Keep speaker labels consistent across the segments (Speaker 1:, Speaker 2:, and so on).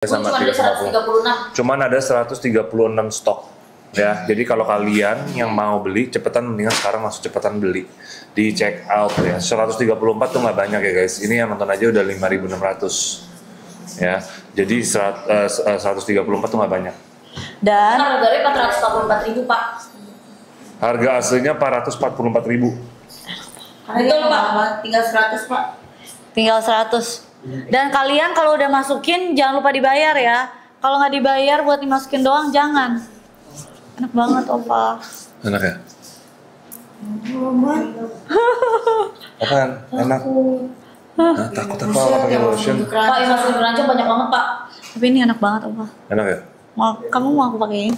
Speaker 1: sama 350. Cuman ada 136 stok ya. Jadi kalau kalian yang mau beli cepetan, mendingan sekarang langsung cepetan beli. Di check out ya. 134 tuh nggak banyak ya guys. Ini yang nonton aja udah 5.600 ya. Jadi 134 tuh nggak banyak.
Speaker 2: Dan
Speaker 3: harganya 444.000 Pak.
Speaker 1: Harga aslinya 444.000.
Speaker 3: Betul Pak. Tinggal 100 Pak.
Speaker 2: tinggal 100. Dan kalian kalau udah masukin jangan lupa dibayar ya. Kalau nggak dibayar buat dimasukin doang jangan. Enak banget Opa.
Speaker 1: Enak ya? Apaan? Enak? Nah, takut apa pakai lotion?
Speaker 3: Pak, yang masukin keranjang banyak banget Pak.
Speaker 2: Tapi ini enak banget Opa.
Speaker 1: Enak ya?
Speaker 2: Kamu mau aku pakein?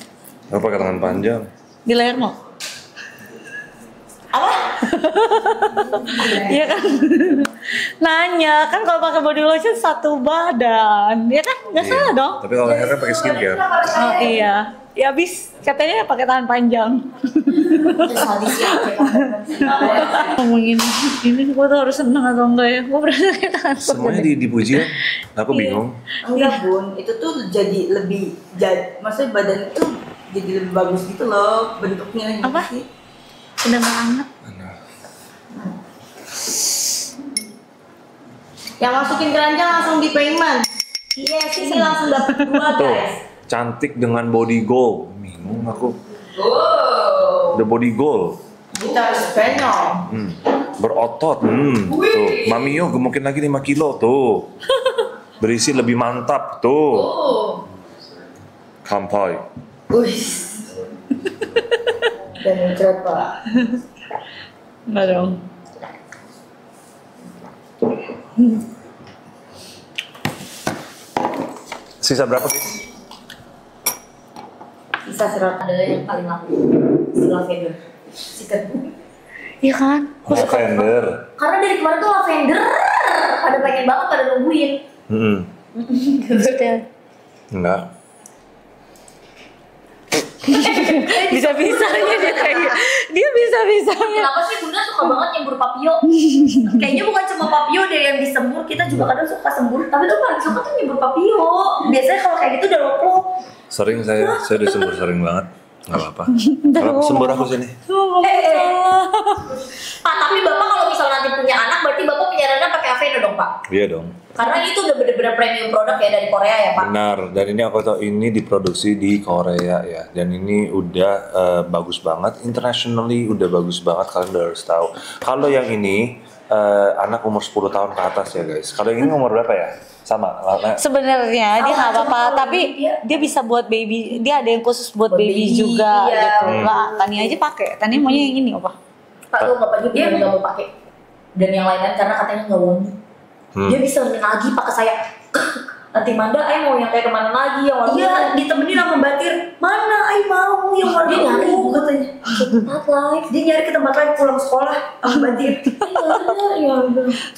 Speaker 1: Aku pakai tangan panjang.
Speaker 2: Di leher mau?
Speaker 3: Apa?
Speaker 2: Iya kan? Nanya kan kalau pakai body lotion satu badan, ya kan? Nggak salah dong.
Speaker 1: Tapi kalau lehernya pakai skincare.
Speaker 2: Oh iya. Ya habis katanya pakai tangan panjang. Ngomongin ini gue tuh harus seneng atau enggak ya? Gue berasa kayak tangan
Speaker 1: Semuanya dipuji kan? Aku bingung.
Speaker 4: Enggak Bun, itu tuh jadi lebih maksudnya badan itu jadi lebih bagus gitu loh bentuknya gitu
Speaker 2: apa?
Speaker 4: sih.
Speaker 2: Udah nggak anget.
Speaker 4: Yang masukin keranjang langsung di payment. Yes, ini langsung dapat 2
Speaker 1: Tuh,
Speaker 4: guys.
Speaker 1: cantik dengan body goal. Bingung aku.
Speaker 4: Wow.
Speaker 1: The body goal.
Speaker 4: Kita Spanyol.
Speaker 1: Berotot. Tuh, Mami yo gemukin lagi 5 kilo tuh. Berisi lebih mantap tuh. Kampai.
Speaker 4: Wih. Dan cepat Pak.
Speaker 2: Enggak dong.
Speaker 1: Sisa berapa guys?
Speaker 4: Bisa 100.
Speaker 3: Ada yang paling laku. Lavender. Sikat.
Speaker 2: Iya kan?
Speaker 1: Lavender.
Speaker 3: Karena dari kemarin tuh lavender pada pengen banget, pada nungguin.
Speaker 1: Enggak.
Speaker 2: Bisa-bisanya dia kayak dia bisa-bisanya.
Speaker 3: Kenapa sih Bunda suka banget nyembur papio? Kayaknya bukan cuma papio deh yang disembur, kita juga kadang suka sembur. Tapi tuh paling suka tuh nyembur papio. Biasanya kalau kayak gitu udah loplo.
Speaker 1: Sering saya udah sembur sering banget. Nggak apa-apa. Kalau sembur aku sini.
Speaker 3: Pak, tapi Bapak kalau misalnya nanti punya anak, berarti Bapak penyarannya pakai Avena dong Pak?
Speaker 1: Iya dong.
Speaker 3: Karena itu udah bener-bener premium produk ya dari Korea ya Pak?
Speaker 1: Benar, dan ini aku tahu ini diproduksi di Korea ya. Dan ini udah bagus banget, internationally udah bagus banget, kalian udah harus tahu. Kalau yang ini anak umur 10 tahun ke atas ya guys. Kalau yang ini umur berapa ya? Sama.
Speaker 2: Sebenarnya dia nggak apa-apa, tapi dia bisa buat baby. Dia ada yang khusus buat baby juga
Speaker 3: iya.
Speaker 2: gitu. Nggak, Tani aja pakai. Tani maunya yang ini apa?
Speaker 3: Pak tuh bapaknya dia nggak mau pakai. Dan yang lain-lain karena katanya nggak wangi. Dia bisa lagi pakai saya. Nanti Manda, mau yang kayak kemana lagi yang warna? Iya, ditemenin sama Mbak Tir. Mana, mau yang warna nyari katanya. Ke tempat live, dia nyari ke tempat live pulang sekolah sama Mbak Tir. Iya,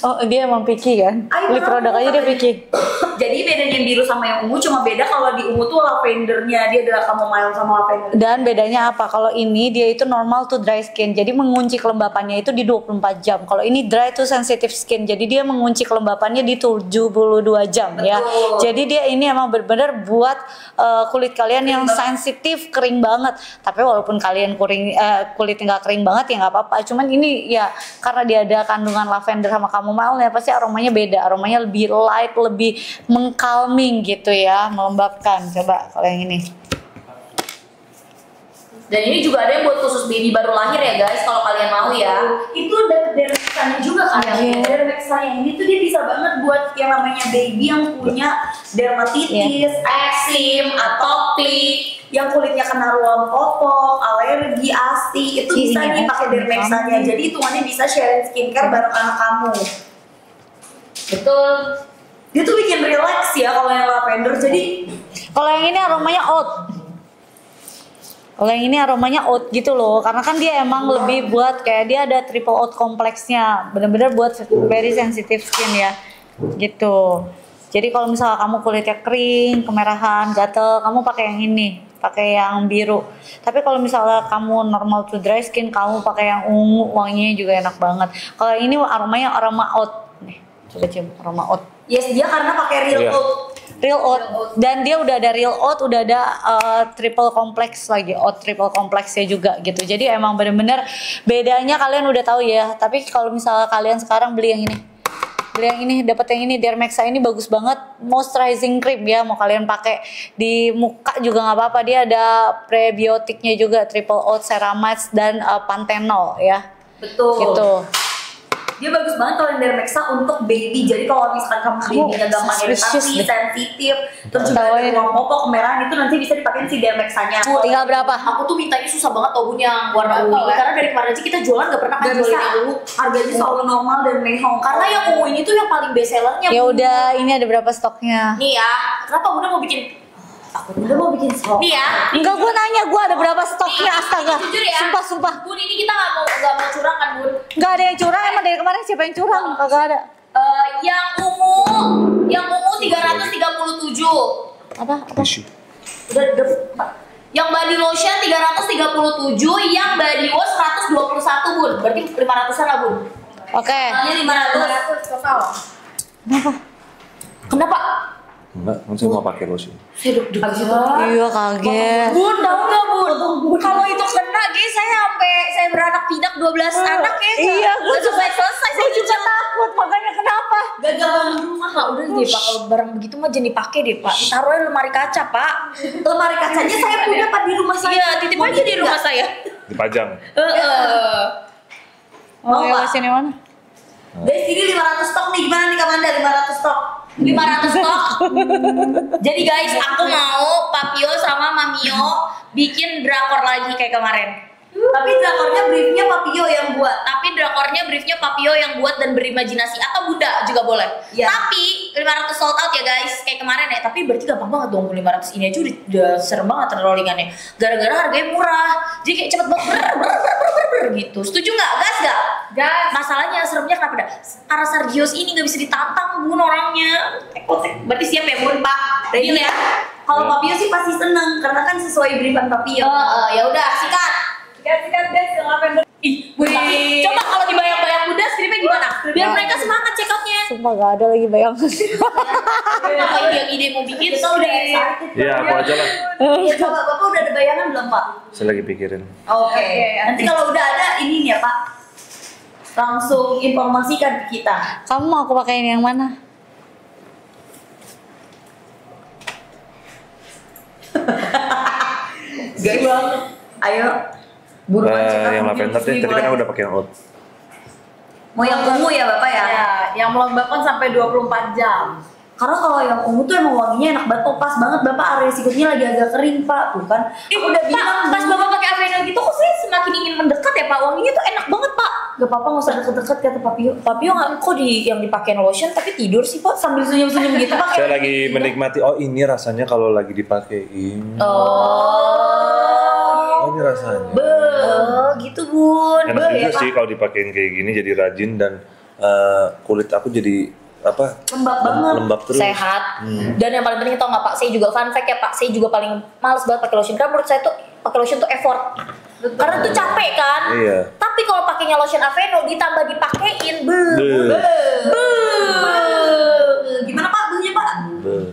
Speaker 2: Oh dia emang picky kan? Beli produk aja dia picky.
Speaker 3: Jadi bedanya yang biru sama yang ungu cuma beda kalau di ungu tuh lavendernya dia adalah chamomile sama lavender.
Speaker 2: Dan bedanya apa? Kalau ini dia itu normal to dry skin. Jadi mengunci kelembapannya itu di 24 jam. Kalau ini dry to sensitive skin. Jadi dia mengunci kelembapannya di 72 jam ya. Jadi dia ini emang benar-benar buat kulit kalian yang sensitif kering banget. Tapi walaupun kalian kulit nggak kering banget ya nggak apa-apa. Cuman ini ya karena dia ada kandungan lavender sama chamomile ya pasti aromanya beda. Aromanya lebih light, lebih mengcalming gitu ya, melembabkan. Coba kalau yang ini.
Speaker 3: Dan ini juga ada yang buat khusus baby baru lahir ya guys, kalau kalian mau ya. Itu dermexannya juga kan yang dermexan yang ini tuh dia bisa banget buat yang namanya baby yang punya dermatitis, eksim, atopik, yang kulitnya kena ruam popok, alergi, ASI, itu bisa nih pakai dermexannya. Jadi hitungannya bisa sharing skincare bareng anak kamu. Betul. Dia tuh bikin relax ya kalau yang lavender. Jadi
Speaker 2: kalau yang ini aromanya oat. Kalau yang ini aromanya oat gitu loh, karena kan dia emang lebih buat kayak dia ada triple oat kompleksnya, bener-bener buat very sensitive skin ya, gitu. Jadi kalau misalnya kamu kulitnya kering, kemerahan, gatel, kamu pakai yang ini, pakai yang biru. Tapi kalau misalnya kamu normal to dry skin, kamu pakai yang ungu, wanginya juga enak banget. Kalau ini aromanya aroma oat, nih, coba cium aroma oat.
Speaker 3: yes, dia karena pakai real oat.
Speaker 2: Real oat. Dan dia udah ada real oat, udah ada triple complex lagi, oat triple complexnya juga gitu. Jadi emang bener-bener bedanya kalian udah tahu ya. Tapi kalau misalnya kalian sekarang beli yang ini, dapat yang ini, Dermexa ini bagus banget, moisturizing cream ya, mau kalian pakai di muka juga nggak apa-apa. Dia ada prebiotiknya juga, triple oat, ceramides dan panthenol ya.
Speaker 3: Betul.
Speaker 2: Gitu.
Speaker 3: Dia bagus banget kalau yang Dermexa untuk baby. Jadi kalau misalkan kamu babynya gampang iritasi, sensitif, terus juga ada ruang popok, kemerahan, itu nanti bisa dipakai si Dermexanya.
Speaker 2: Tinggal berapa?
Speaker 3: Aku tuh mintanya susah banget tau Bun yang warna ungu ini, karena dari kemarin aja kita jualan gak pernah kan jualin yang ungu. Harganya selalu normal dan mehong. Karena yang ungu ini tuh yang paling best sellernya.
Speaker 2: Ya udah, ini ada berapa stoknya?
Speaker 3: Nih ya, kenapa Bunda mau bikin? Aku udah mau bikin stok. Nih ya.
Speaker 2: Enggak, gue nanya gue ada berapa stoknya, astaga.
Speaker 3: Jujur ya.
Speaker 2: Sumpah.
Speaker 3: Bun, ini kita nggak mau curang kan Bun?
Speaker 2: Nggak ada yang curang, emang dari kemarin siapa yang curang? Kagak ada.
Speaker 3: Yang ungu 337.
Speaker 2: Apa?
Speaker 3: Udah. Yang body lotion 337, yang body wash 121 Bun. Berarti 500-an lah Bun.
Speaker 2: Oke.
Speaker 3: Totalnya 500 total. Kenapa?
Speaker 1: Enggak, saya mau pakai lotion.
Speaker 3: Saya deg-degan.
Speaker 2: Iya kaget.
Speaker 3: Bun, tahu nggak Bun? Kalau itu kena, guys, saya beranak pinak 12 anak ya.
Speaker 2: Iya, gue juga
Speaker 3: selesai.
Speaker 2: Saya juga takut, makanya kenapa?
Speaker 3: Gagal bangun rumah. Pak, udah deh Pak, kalau barang begitu mah jangan dipakai deh Pak. Taruhnya lemari kaca Pak. Lemari kacanya saya punya Pak di rumah saya. Iya, titip aja di rumah saya.
Speaker 1: Dipajang.
Speaker 2: Oh, ya sini mana?
Speaker 3: Guys, ini 500 stok nih. Gimana nih Kamanda? 500 stok. 500 stok. Jadi guys, aku mau Papio sama Mamio bikin drakor lagi kayak kemarin. Tapi drakornya briefnya Papio yang buat. Dan berimajinasi, atau Bunda juga boleh. Ya. Tapi 500 sold out ya guys, kayak kemarin ya. Tapi berarti gampang banget dong 500 ini aja udah serem banget rollingannya. Gara-gara harganya murah, jadi kayak cepet banget gitu. Setuju nggak? Gas nggak? Gas. Masalahnya seremnya kenapa dah? Para Sargios ini nggak bisa ditantang Bun orangnya. Berarti siap ya Bun Pak? Ready ya? Kalau Papio sih pasti seneng karena kan sesuai briefan Papio. Ya udah sikat guys, yang lavender. Coba kalau dibayang-bayang Bunda skripnya gimana? Biar mereka semangat check outnya.
Speaker 2: Sumpah gak ada lagi bayangan.
Speaker 3: Apa ide mau bikin? Kita udah excited.
Speaker 1: Iya, aku aja lah.
Speaker 3: Ya coba Bapak udah ada bayangan belum Pak?
Speaker 1: Saya lagi pikirin.
Speaker 3: Oke. Nanti kalau udah ada ini ya Pak, langsung informasikan ke kita.
Speaker 2: Kamu mau aku pakein yang mana?
Speaker 3: Guys, ayo.
Speaker 1: Yang lavender deh, tadi kan aku udah pakai yang oat.
Speaker 3: Mau yang ungu ya Bapak ya?
Speaker 4: Ya, yang melembabkan sampai 24 jam.
Speaker 3: Karena kalau yang ungu tuh emang wanginya enak banget, pas banget Bapak area sikutnya lagi agak kering Pak, tuh kan. Aku udah bilang
Speaker 5: Pas Bapak pakai Avena gitu kok saya semakin ingin mendekat ya Pak, wanginya tuh enak banget Pak.
Speaker 3: gak apa-apa nggak usah deket-deket kata Papio.
Speaker 5: Papio nggak kok yang dipakein lotion tapi tidur sih Pak.
Speaker 3: Sambil senyum-senyum gitu Pak.
Speaker 1: Saya lagi menikmati, oh ini rasanya kalau lagi dipakein.
Speaker 3: Oh,
Speaker 1: ini rasanya.
Speaker 3: gitu Bun.
Speaker 1: Enak juga
Speaker 3: Ya,
Speaker 1: sih
Speaker 3: Pak.
Speaker 1: kalau dipakein kayak gini, jadi rajin dan kulit aku jadi apa?
Speaker 3: Lembab banget.
Speaker 1: Lembab terus.
Speaker 5: Sehat. Dan yang paling penting tau nggak Pak, saya juga fun fact ya Pak, saya juga paling males banget pakai lotion. Karena menurut saya tuh pakai lotion tuh effort. Karena tuh capek kan.
Speaker 1: Iya.
Speaker 5: Tapi kalau pakainya lotion Aveno ditambah dipakein,
Speaker 1: Beuh.
Speaker 3: Gimana Pak bunyinya Pak?
Speaker 1: Beuh.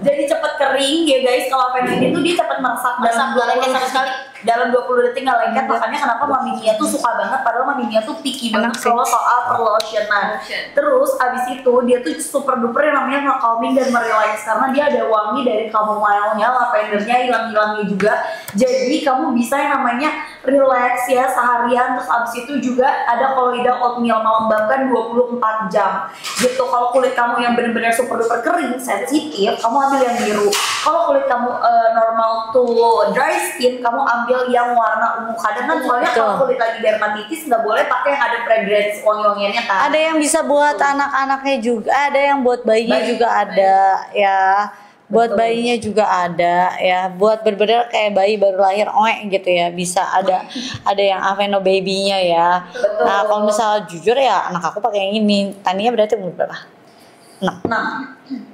Speaker 3: Jadi cepet kering ya guys. Kalau Avena ini tuh dia cepet meresap
Speaker 5: Meresap, nggak lengket sama sekali.
Speaker 3: Dalam 20 detik nggak lengket. Makanya kenapa Mami Nia tuh suka banget. Padahal Mami Nia tuh picky banget kalau soal perlotionan. Terus abis itu dia tuh super duper yang namanya nge-calming dan merelax. Karena dia ada wangi dari chamomile-nya, lavendernya, hilang-hilangnya juga. Jadi kamu bisa yang namanya relax ya seharian. Terus abis itu juga ada kolloidal oatmeal melembabkan 24 jam gitu. Kalau kulit kamu yang benar-benar super duper kering, sensitif, kamu ambil yang biru. Kalau kulit kamu normal to dry skin, kamu ambil yang warna ungu. Kadang kan soalnya kalau kulit lagi dermatitis nggak boleh pakai yang ada fragrance wangi-wangiannya kan.
Speaker 2: Ada yang bisa buat anak-anaknya juga, ada yang buat bayinya juga ada ya. Buat bayinya juga ada ya, buat bener-bener kayak bayi baru lahir gitu ya, bisa ada yang Aveno baby-nya ya. Nah kalau misalnya jujur ya anak aku pakai yang ini, Tania berarti umur berapa? 6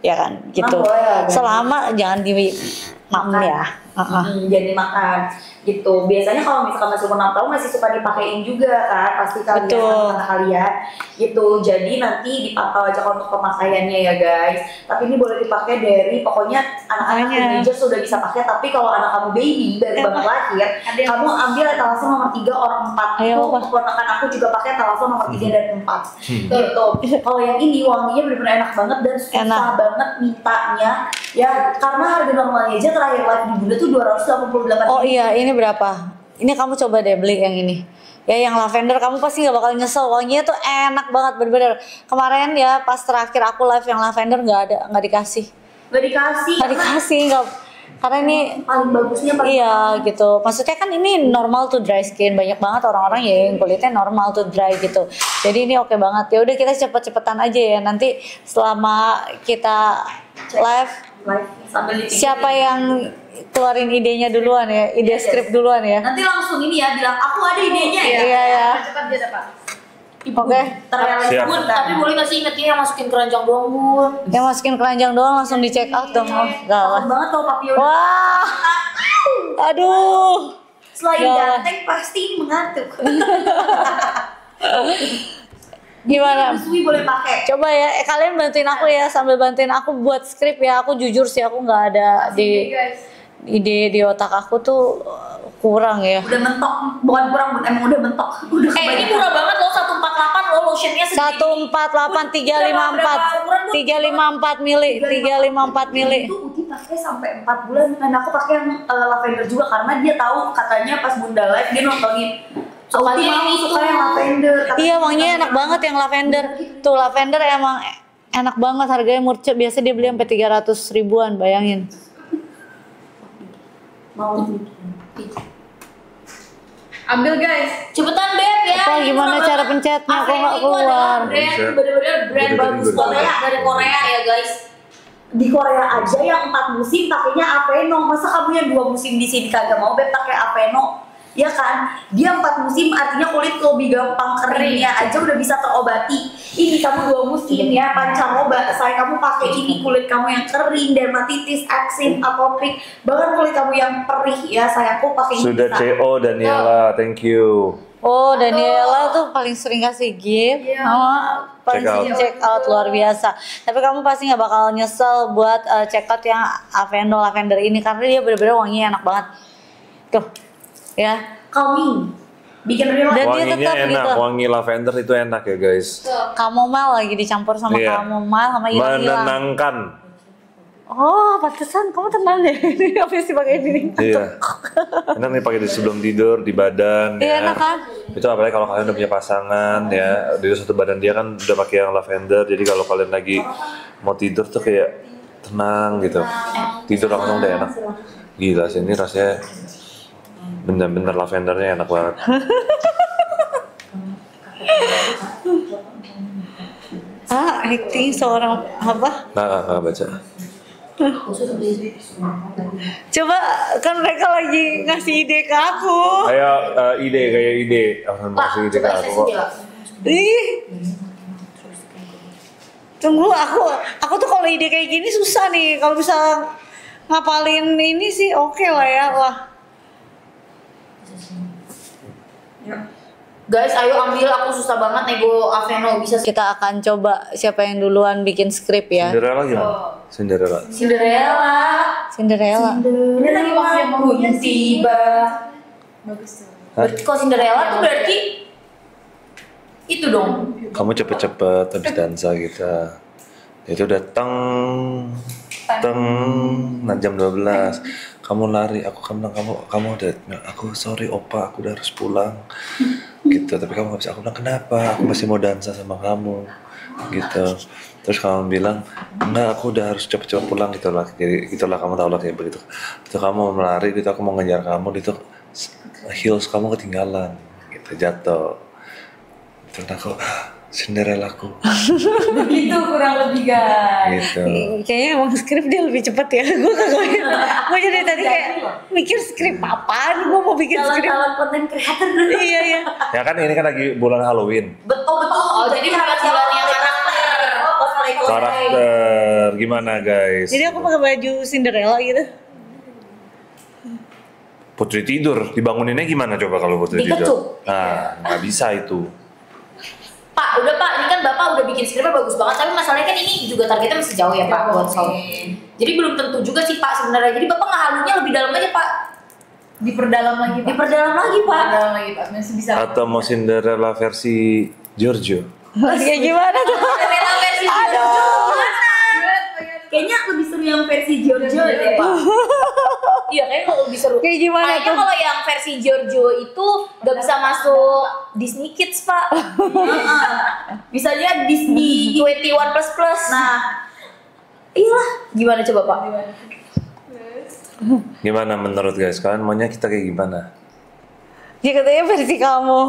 Speaker 2: ya kan gitu. Selama jangan di makan ya
Speaker 3: Jangan dimakan gitu. Biasanya kalau misalkan masih umur 6 tahun masih suka dipakein juga kan, pasti kalian anak kalian gitu. Jadi nanti dipantau aja untuk pemakaiannya ya guys. Tapi ini boleh dipakai dari pokoknya anak-anak teenager sudah bisa pakai. Tapi kalau anak kamu baby baru banget lahir, kamu ambil etalase nomor 3 or 4. Itu keponakan aku juga pakai etalase nomor 3 dan 4 gitu. Kalau yang ini wanginya benar-benar enak banget dan susah banget mintanya ya, karena harga normalnya aja terakhir live di Bunda tuh 288.
Speaker 2: Oh iya, ini berapa? Ini kamu coba deh beli yang ini. Ya yang lavender, kamu pasti gak bakal nyesel. Wanginya tuh enak banget bener-bener. Kemarin ya pas terakhir aku live yang lavender nggak dikasih. Karena ini
Speaker 3: paling bagusnya
Speaker 2: iya gitu. Maksudnya kan ini normal to dry skin. Banyak banget orang-orang ya yang kulitnya normal to dry gitu. Jadi ini oke banget. Ya udah kita cepet-cepetan aja ya. Nanti selama kita live
Speaker 3: sambil
Speaker 2: siapa yang keluarin idenya duluan ya, ide skrip duluan ya.
Speaker 3: Nanti langsung ini ya bilang aku ada idenya ya.
Speaker 2: Iya ya.
Speaker 3: Cepat dia dapat.
Speaker 2: Oke.
Speaker 5: Bun, tapi boleh gak sih ingetnya yang masukin keranjang doang Bun?
Speaker 2: Yang masukin keranjang doang langsung di check out dong.
Speaker 3: Takut banget tau papio.
Speaker 2: Wah. Aduh.
Speaker 3: Selain ganteng pasti ini mengantuk.
Speaker 2: Gimana?
Speaker 3: Sui boleh pakai.
Speaker 2: Coba ya, kalian bantuin aku ya, sambil bantuin aku buat skrip ya. Aku jujur sih aku nggak ada di ide di otak aku tuh kurang ya.
Speaker 3: Udah mentok, bukan kurang, emang udah mentok.
Speaker 5: Ini murah banget loh, 148 loh lotionnya segini.
Speaker 2: 148 354 mili 354 mili.
Speaker 3: Itu Uti pakai sampai 4 bulan dan aku pakai yang lavender juga karena dia tahu katanya pas Bunda live dia nontonin.
Speaker 5: Soalnya
Speaker 3: yang suka yang lavender.
Speaker 2: Iya, wanginya enak banget yang lavender. Tuh lavender emang enak banget, harganya murah. Biasa dia beli sampai 300 ribuan, bayangin.
Speaker 3: Mau
Speaker 5: ambil guys, cepetan Beb ya.
Speaker 2: Apa gimana cara pencetnya kok nggak keluar?
Speaker 3: Bener-bener brand bagus Korea dari Korea ya guys. Di Korea aja yang 4 musim pakainya Aveno. Masa kamu yang 2 musim di sini kagak mau Beb pakai Aveno? Ya kan, dia 4 musim artinya kulit lebih gampang keringnya aja udah bisa terobati. Ini kamu 2 musim ya, pancaroba. Saya kamu pakai ini kulit kamu yang kering, dermatitis, eksim, atopik, bahkan kulit kamu yang perih ya, sayangku pakai ini.
Speaker 1: Sudah CO Daniela, thank you.
Speaker 2: Oh, Daniela tuh paling sering kasih gift, paling sering check out luar biasa. Tapi kamu pasti nggak bakal nyesel buat check out yang Aveno lavender ini karena dia bener-bener wanginya enak banget. Tuh. Ya,
Speaker 3: calming, bikin relax.
Speaker 2: Dan dia
Speaker 1: Wanginya
Speaker 2: tetap
Speaker 1: enak,
Speaker 2: gitu.
Speaker 1: wangi lavender itu enak ya guys.
Speaker 2: Chamomile lagi dicampur sama chamomile sama ilang-ilang.
Speaker 1: Menenangkan.
Speaker 2: Oh, pantesan kamu tenang deh. Ini apa sih pakai ini?
Speaker 1: Iya. Enak nih pakai di sebelum tidur, di badan.
Speaker 2: Iya,
Speaker 1: ya.
Speaker 2: enak kan?
Speaker 1: Itu apalagi kalau kalian udah punya pasangan ya, di satu badan dia kan udah pakai yang lavender. Jadi kalau kalian lagi mau tidur tuh kayak tenang gitu. Tidur langsung udah enak. Gila sih ini rasanya bener-bener lavendernya enak banget.
Speaker 2: Acting seorang apa?
Speaker 1: Nggak baca.
Speaker 2: Coba kan mereka lagi ngasih ide ke aku.
Speaker 1: Kayak ide. Ngasih ide ke aku kok.
Speaker 2: Ih. Tunggu aku tuh kalau ide kayak gini susah nih. Kalau bisa ngapalin ini sih oke lah ya. Wah.
Speaker 5: Guys, ayo ambil, aku susah banget nego Aveno bisa.
Speaker 2: Kita akan coba siapa yang duluan bikin skrip ya.
Speaker 1: Cinderella gimana?
Speaker 2: Cinderella.
Speaker 3: Ini lagi pakai punya tiba.
Speaker 5: Kok Cinderella tuh berarti itu dong.
Speaker 1: Kamu cepet-cepet habis dansa kita. Itu datang nah jam 12 kamu lari, kamu udah, aku sorry opa, aku udah harus pulang gitu, tapi kamu gak bisa. Aku bilang kenapa, aku masih mau dansa sama kamu gitu. Terus kamu bilang enggak, aku udah harus cepet-cepet pulang gitu lah. Jadi itulah kamu tahu lah kayak begitu. Itu kamu melari gitu, aku mau ngejar kamu gitu, heels kamu ketinggalan gitu, jatuh. Terus aku Cinderellaku.
Speaker 3: Begitu kurang lebih guys.
Speaker 1: Gitu.
Speaker 2: Kayaknya emang skrip dia lebih cepat ya. Gue jadi tadi kayak mikir skrip apaan, gue mau bikin skrip.
Speaker 3: Calon konten kreator dulu.
Speaker 2: Iya.
Speaker 1: Ya kan ini kan lagi bulan Halloween.
Speaker 3: Betul.
Speaker 5: Oh, jadi penampilannya
Speaker 1: Karakter gimana guys?
Speaker 2: Jadi aku pakai baju Cinderella gitu.
Speaker 1: Putri tidur, dibanguninnya gimana coba kalau Putri
Speaker 5: Dikecup.
Speaker 1: tidur? Nah, nggak bisa itu.
Speaker 5: Pak, udah Pak, ini kan Bapak udah bikin skripnya bagus banget, tapi masalahnya kan ini juga targetnya masih jauh ya Pak buat sound. Jadi belum tentu juga sih Pak sebenarnya. Jadi Bapak ngehalunya lebih dalam aja Pak.
Speaker 3: Diperdalam lagi, Pak.
Speaker 5: Diperdalam lagi Pak.
Speaker 3: Diperdalam lagi, Pak. Masih bisa.
Speaker 1: Atau mau Cinderella versi Giorgio?
Speaker 2: Kayak gimana tuh?
Speaker 5: Cinderella versi Giorgio mana?
Speaker 3: Kayaknya lebih seru yang versi Giorgio deh, Pak.
Speaker 5: Iya kayaknya kalau lebih seru.
Speaker 2: Kayak gimana
Speaker 5: Kayaknya
Speaker 2: tuh?
Speaker 5: kalau yang versi Giorgio itu gak bisa masuk Disney Kids Pak.
Speaker 3: Bisa lihat Disney
Speaker 5: 21 plus plus.
Speaker 3: Nah,
Speaker 5: Iya. Gimana coba Pak?
Speaker 1: Gimana menurut guys? Kalian maunya kita kayak gimana?
Speaker 2: Ya katanya versi kamu.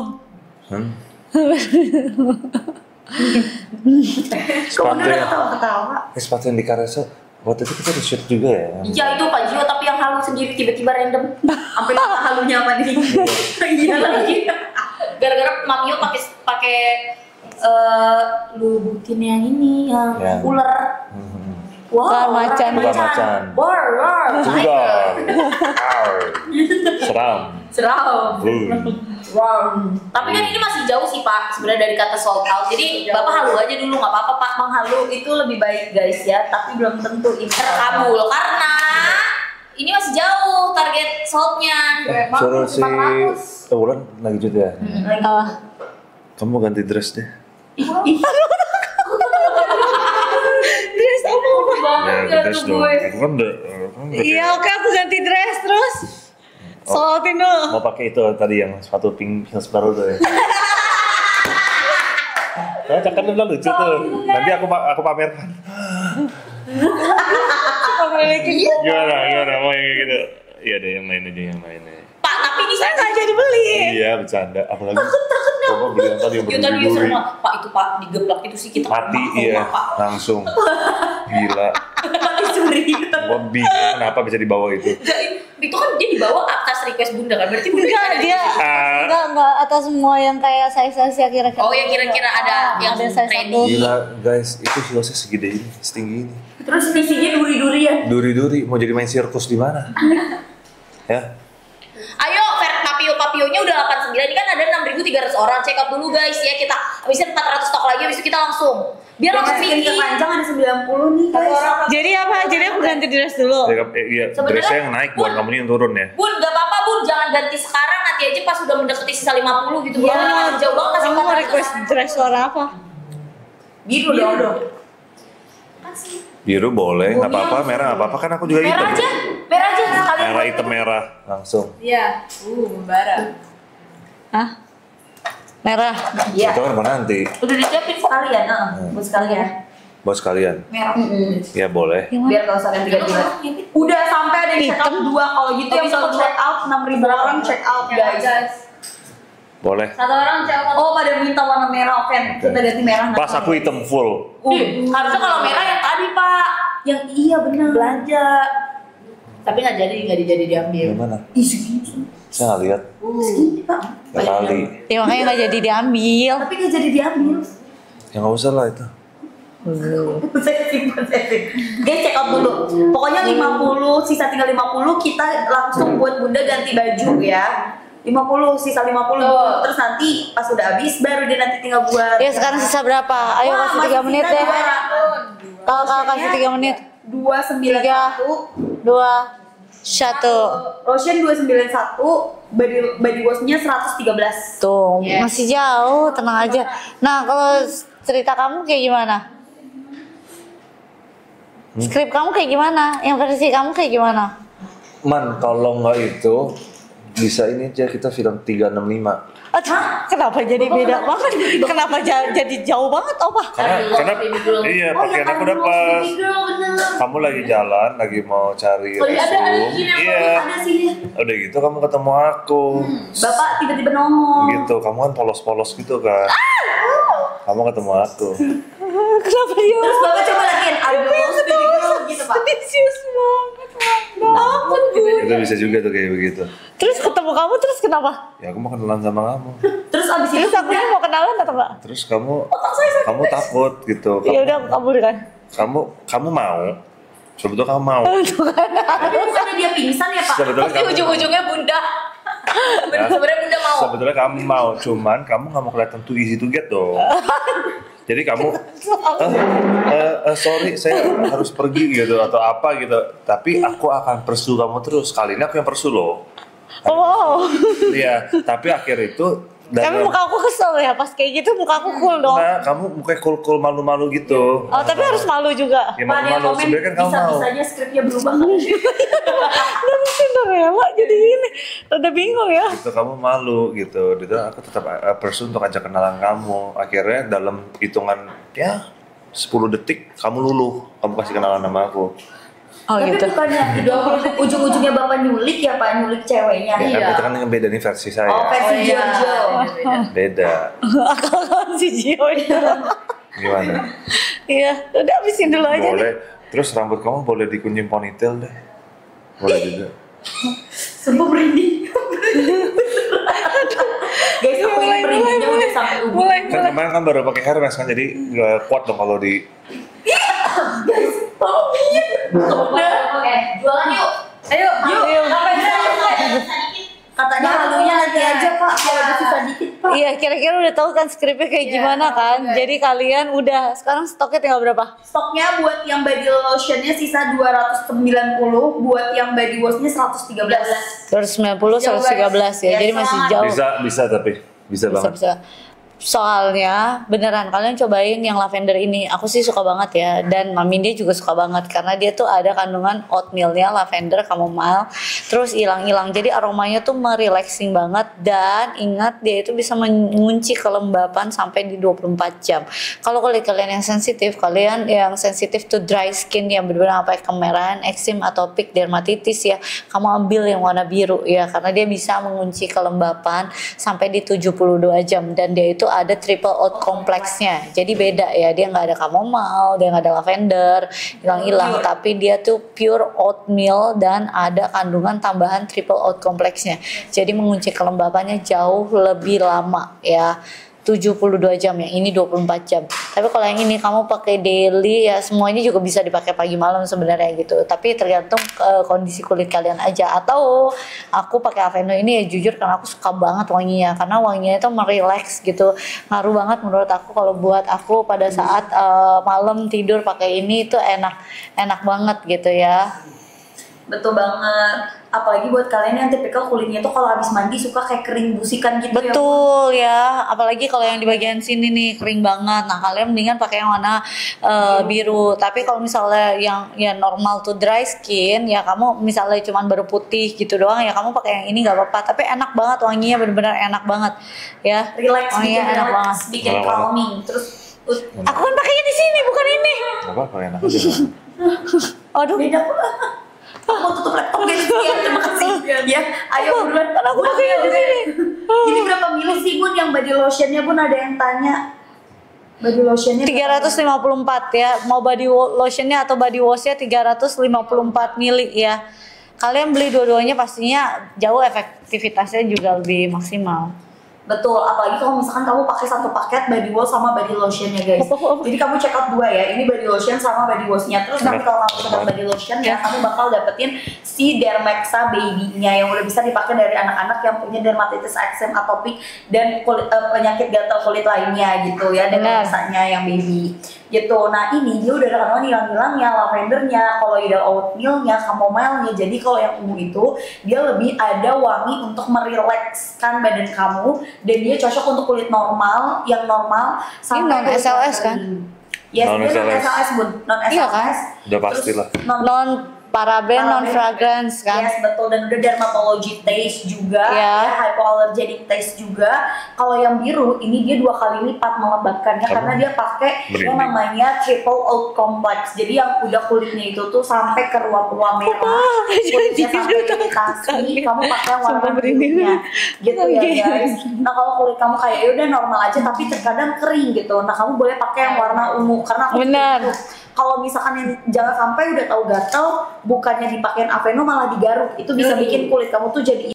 Speaker 1: Sepatu yang,
Speaker 3: ketawa.
Speaker 1: sepatu yang di Carousel. Waktu itu kita udah shoot juga ya?
Speaker 5: Iya itu Pak Jio tapi yang halu sendiri tiba-tiba random. Sampai lupa halunya apa nih? Iya lagi. Gara-gara Mamio pakai lu butin yang ini yang
Speaker 1: Ya.
Speaker 5: ular.
Speaker 2: Bukan macan.
Speaker 1: Bukan macan.
Speaker 5: War.
Speaker 1: Juga. Seram.
Speaker 5: Seram.
Speaker 1: Wow.
Speaker 5: Tapi kan ini masih jauh sih Pak sebenarnya dari kata sold out. Jadi Bapak halu aja dulu nggak apa-apa Pak.
Speaker 3: Menghalu itu lebih baik guys ya, tapi belum tentu ini
Speaker 5: Terkabul karena ini masih jauh target soldnya.
Speaker 1: Suruh si Wulan lagi cut ya. Kamu ganti dress deh.
Speaker 2: Dress apa?
Speaker 1: Ya, dress dong. Aku kan udah.
Speaker 2: Iya oke aku ganti dress terus. Solotin dulu.
Speaker 1: Mau pakai itu tadi yang sepatu pink heels baru tuh ya. Nah, cakep tuh lucu tuh. Nanti aku pamerkan. Gimana mau yang kayak gitu? Iya deh yang lain aja yang lainnya.
Speaker 5: Pak tapi ini
Speaker 2: Saya nggak jadi beli.
Speaker 1: Iya bercanda. Apalagi coba beli yang tadi yang
Speaker 5: Ya tadi
Speaker 1: berduri-duri.
Speaker 5: user Pak itu Pak digeblak itu sih kita
Speaker 1: Mati
Speaker 5: mau,
Speaker 1: iya
Speaker 5: Pak.
Speaker 1: langsung. Gila.
Speaker 5: Dicuri.
Speaker 1: Gua bingung kenapa bisa dibawa itu.
Speaker 5: Itu kan dia dibawa atas request Bunda kan berarti Bunda
Speaker 2: Enggak
Speaker 5: ada di
Speaker 2: dia
Speaker 5: situ.
Speaker 2: enggak atas semua yang kayak size ya kira-kira.
Speaker 5: Oh yang kira-kira ada yang
Speaker 2: ada size
Speaker 5: trendy.
Speaker 2: satu.
Speaker 1: Gila guys itu heelsnya segede ini, setinggi ini.
Speaker 3: Terus isinya duri-durian.
Speaker 1: Duri-duri mau jadi main sirkus di mana? Ya.
Speaker 5: Ayo papio-papionya udah 89 ini kan ada 6.300 orang check out dulu guys ya kita habisin 400 stok lagi habis itu kita langsung biar langsung
Speaker 3: Yang
Speaker 5: tinggi.
Speaker 3: panjang ada 90 nih guys.
Speaker 2: Jadi apa? Jadi aku ganti dress dulu.
Speaker 1: Iya,
Speaker 5: Sebenarnya-
Speaker 1: dressnya yang naik bukan
Speaker 5: Bun.
Speaker 1: kamu yang turun ya.
Speaker 5: Bun gak apa-apa Bun jangan ganti sekarang nanti aja pas udah mendekati sisa 50 gitu.
Speaker 2: Ya,
Speaker 5: Bun ini masih jauh banget masih
Speaker 2: kamu mau
Speaker 5: 400
Speaker 2: request
Speaker 5: orang.
Speaker 2: dress warna apa?
Speaker 3: Biru dong.
Speaker 1: Biru boleh, nggak apa-apa. Merah nggak apa-apa kan aku juga
Speaker 5: Merah
Speaker 1: hitam.
Speaker 5: aja sekalian.
Speaker 1: Merah hitam merah langsung.
Speaker 3: Iya. Membara.
Speaker 2: Hah? Merah.
Speaker 3: Iya.
Speaker 1: Itu kan mau nanti.
Speaker 3: Udah disiapin sekalian, buat sekalian.
Speaker 1: Bos kalian.
Speaker 3: Merah.
Speaker 1: Ya boleh.
Speaker 3: Biar gak usah ganti-ganti. Udah sampai ada yang check out
Speaker 2: Hitam.
Speaker 3: 2 kalau gitu yang
Speaker 5: bisa
Speaker 3: belum check out 6.000 orang check out guys.
Speaker 1: Boleh.
Speaker 3: Satu orang check out. Oh pada minta warna merah, oke. Kita ganti merah.
Speaker 1: Pas aku hitam full.
Speaker 5: Harusnya kalau merah yang tadi Pak
Speaker 3: Yang iya benar.
Speaker 5: belanja. Tapi nggak jadi diambil.
Speaker 1: Gimana?
Speaker 3: Ih segini.
Speaker 1: Saya nggak lihat.
Speaker 3: Segini pak.
Speaker 1: Ya kali.
Speaker 2: Ya makanya nggak jadi diambil.
Speaker 3: Tapi nggak jadi diambil.
Speaker 1: Ya nggak usah lah itu.
Speaker 3: Posesif. Guys check out dulu. Pokoknya 50, sisa tinggal 50 kita langsung buat bunda ganti baju ya. 50, sisa 50 terus nanti pas udah habis baru dia nanti tinggal buat.
Speaker 2: Ya sekarang sisa berapa? Ayo
Speaker 3: Wah,
Speaker 2: kasih
Speaker 3: masih
Speaker 2: 3 menit
Speaker 3: sisa
Speaker 2: deh.
Speaker 3: 200.
Speaker 2: Kalau kasih 3 menit.
Speaker 3: 291
Speaker 2: 2, 1.
Speaker 3: Lotion 291 body washnya 113.
Speaker 2: Tuh,
Speaker 3: Yes.
Speaker 2: masih jauh, tenang aja. Nah, kalau cerita kamu kayak gimana? Skrip kamu kayak gimana? Yang versi kamu kayak gimana?
Speaker 1: Man, kalau nggak itu bisa ini aja kita film 365.
Speaker 2: Kenapa jadi beda banget? Kenapa jadi jauh banget, Opa?
Speaker 1: Karena iya pakaian aku dapat. Kamu lagi jalan, lagi mau cari
Speaker 3: Oh iya, ada
Speaker 1: restroom.
Speaker 3: sini
Speaker 1: Iya.
Speaker 3: ada sini.
Speaker 1: Udah gitu kamu ketemu aku.
Speaker 3: Bapak tiba-tiba nongol.
Speaker 1: Gitu, kamu kan polos-polos gitu kan. Kamu ketemu aku.
Speaker 2: Kenapa dia?
Speaker 3: Terus bapak coba lagiin aduh baby girl gitu pak.
Speaker 2: Ambisius banget. Takut gue.
Speaker 1: Itu bisa juga tuh kayak begitu.
Speaker 2: Terus ketemu kamu, terus kenapa?
Speaker 1: Ya aku mau kenalan sama kamu.
Speaker 3: Terus abis itu
Speaker 2: Terus aku ini mau kenalan atau enggak?
Speaker 1: Terus kamu takut gitu.
Speaker 2: Ya udah aku kabur kan.
Speaker 1: Kamu mau Sebetulnya kamu mau.
Speaker 3: Tapi bukannya dia pingsan ya Pak?
Speaker 1: Sebetulnya
Speaker 5: Tapi
Speaker 1: kamu
Speaker 5: ujung-ujungnya bunda.
Speaker 1: Ya.
Speaker 5: Sebenarnya bunda mau.
Speaker 1: Sebetulnya kamu mau, cuman kamu nggak mau kelihatan too easy to get dong. Jadi kamu, sorry saya harus pergi gitu atau apa gitu. Tapi aku akan pursue kamu terus. Kali ini aku yang pursue loh.
Speaker 2: Oh.
Speaker 1: Iya, tapi akhir itu.
Speaker 2: Tapi muka aku kesel ya pas kayak gitu, muka aku cool dong.
Speaker 1: Nah, kamu mukanya cool malu-malu gitu.
Speaker 2: Oh, tapi harus malu juga.
Speaker 1: Ya
Speaker 3: Pak, ada yang
Speaker 1: malu-malu,
Speaker 3: komen
Speaker 1: sebenarnya kan kamu mau.
Speaker 3: bisa-bisanya skripnya berubah kali.
Speaker 2: Udah Cinderella jadi ini, rada bingung ya.
Speaker 1: Gitu kamu malu gitu. Gitu aku tetap pursue untuk ajak kenalan kamu. Akhirnya dalam hitungan ya 10 detik kamu luluh, kamu kasih kenalan sama aku.
Speaker 2: Oh
Speaker 3: Tapi
Speaker 2: gitu.
Speaker 3: bukannya ujung-ujungnya Bapak nyulik ya Pak, nyulik ceweknya.
Speaker 1: Ya kan itu kan yang beda nih versi saya.
Speaker 3: Oh, versi Giorgio.
Speaker 1: Beda.
Speaker 2: Akal si Gio itu.
Speaker 1: Gimana?
Speaker 2: Iya, udah habisin dulu aja nih.
Speaker 1: Boleh. Terus rambut kamu boleh dikunci ponytail deh. Boleh juga.
Speaker 3: Sumpah merinding. Guys, aku ini merindingnya udah sampai ubun.
Speaker 2: Mulai.
Speaker 1: Kan kemarin kan baru pakai Hermes kan jadi nggak kuat dong kalau di.
Speaker 3: Oke, jualan yuk. Ayo,
Speaker 2: Yuk.
Speaker 3: Ngapain sih? Katanya halunya nanti aja Pak, kalau ada sisa dikit Pak.
Speaker 2: Iya, kira-kira udah tahu kan skripnya kayak gimana kan? Jadi kalian udah sekarang stoknya tinggal berapa?
Speaker 3: Stoknya buat yang body lotionnya sisa 290, buat yang body washnya 113.
Speaker 2: 290, 113 ya. Jadi masih jauh.
Speaker 1: Bisa tapi bisa banget.
Speaker 2: Bisa. Soalnya beneran kalian cobain yang lavender ini, aku sih suka banget ya, dan Mami dia juga suka banget karena dia tuh ada kandungan oatmealnya, lavender, chamomile, terus hilang-hilang, jadi aromanya tuh merelaxing banget, dan ingat dia itu bisa mengunci kelembapan sampai di 24 jam. Kalau kulit kalian yang sensitif to dry skin yang benar-benar apa kemerahan, eksim, atopik, dermatitis ya, kamu ambil yang warna biru ya, karena dia bisa mengunci kelembapan sampai di 72 jam, dan dia itu ada triple oat kompleksnya, jadi beda ya, dia nggak ada chamomile, dia nggak ada lavender, hilang-hilang, tapi dia tuh pure oatmeal dan ada kandungan tambahan triple oat kompleksnya, jadi mengunci kelembapannya jauh lebih lama ya. 72 jam, yang ini 24 jam. Tapi kalau yang ini kamu pakai daily ya, semuanya juga bisa dipakai pagi malam sebenarnya gitu. Tapi tergantung kondisi kulit kalian aja. Atau aku pakai Aveno ini ya jujur karena aku suka banget wanginya, karena wanginya itu merelax gitu. Ngaruh banget menurut aku kalau buat aku pada saat malam tidur pakai ini itu enak banget gitu ya.
Speaker 3: Betul banget. Apalagi buat kalian yang tipikal kulitnya tuh kalau habis mandi suka kayak kering busikan gitu.
Speaker 2: Betul ya, apalagi kalau yang di bagian sini nih kering banget. Nah kalian mendingan pakai yang warna biru. Tapi kalau misalnya yang normal to dry skin ya, kamu misalnya cuman baru putih gitu doang ya, kamu pakai yang ini nggak apa-apa. Tapi enak banget wanginya, bener-bener enak banget ya.
Speaker 3: Relax,
Speaker 2: wanginya
Speaker 3: bikin
Speaker 2: enak
Speaker 3: relax,
Speaker 2: banget.
Speaker 3: bikin calming. Terus
Speaker 2: Aku kan pakainya di sini bukan ini.
Speaker 1: Apa kalau enak aja?
Speaker 2: Aduh.
Speaker 3: beda pula. Aku mau tutup laptop guys, ya, terima kasih. Ya, ayo buruan.
Speaker 2: Kan aku pakainya di sini.
Speaker 3: Ini berapa mili sih Bun yang body lotionnya Bun, ada yang tanya. Body lotionnya
Speaker 2: 354 ya, mau body lotionnya atau body washnya 354 mili ya. Kalian beli dua-duanya pastinya jauh efektivitasnya juga lebih maksimal.
Speaker 3: Betul, apalagi kalau misalkan kamu pakai satu paket body wash sama body lotionnya guys. Jadi kamu check out dua ya, ini body lotion sama body washnya. Terus nanti kalau kamu dapat body lotion ya, kamu bakal dapetin si Dermexa Baby-nya yang udah bisa dipakai dari anak-anak yang punya dermatitis, eksem, atopik, dan penyakit gatal kulit lainnya gitu ya, Dermexanya yang baby gitu. Nah ini dia udah ada kandungan hilang-hilangnya, lavendernya, kolloidal oatmealnya, chamomile-nya. Jadi kalau yang ungu itu dia lebih ada wangi untuk merilekskan badan kamu, dan dia cocok untuk kulit normal, yang normal sampai
Speaker 2: non SLS kan?
Speaker 3: Yes,
Speaker 1: Non
Speaker 3: dia non
Speaker 1: SLS.
Speaker 3: SLS Bun, non SLS.
Speaker 2: Iya kan?
Speaker 1: Udah pastilah.
Speaker 2: Non paraben, non fragrance kan?
Speaker 3: Yes, betul, dan udah dermatology taste juga,
Speaker 2: Iya.
Speaker 3: ya, hypoallergenic taste juga. Kalau yang biru ini dia 2 kali lipat melebatkannya karena dia pakai yang namanya triple oat complex. Jadi yang udah kulitnya itu tuh sampai ke ruang-ruang merah, kulitnya sampai iritasi, kamu pakai yang warna birunya, gitu ya guys. Nah kalau kulit kamu kayak ya udah normal aja tapi terkadang kering gitu, nah kamu boleh pakai yang warna ungu karena aku
Speaker 2: Benar.
Speaker 3: gitu. Kalau misalkan yang jangan sampai udah tahu gatal, bukannya dipakein Aveno malah digaruk, itu bisa bikin kulit kamu tuh jadi